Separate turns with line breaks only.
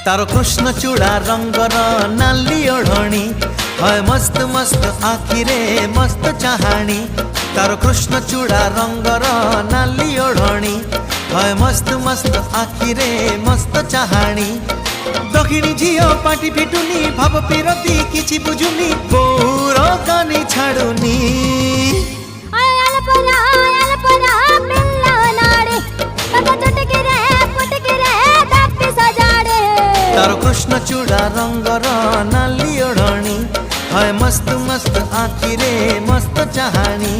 तारो कृष्ण चूड़ा रंगर नाली ओढ़णी है मस्त मस्त आखिरे मस्त चाहाणी। तारो कृष्ण चूड़ा रंगर नाली ओढ़णी है मस्त मस्त आखिरे मस्त चाहाणी। दक्षिणी झियो पाटी फिटुनी भाव पिरती किछि बुझुनी बोर कानी छाड़ुनी। तारो कृष्ण चूड़ा रंगर नाली ओढ़णी है मस्त मस्त आखिरे मस्त चाहाणी।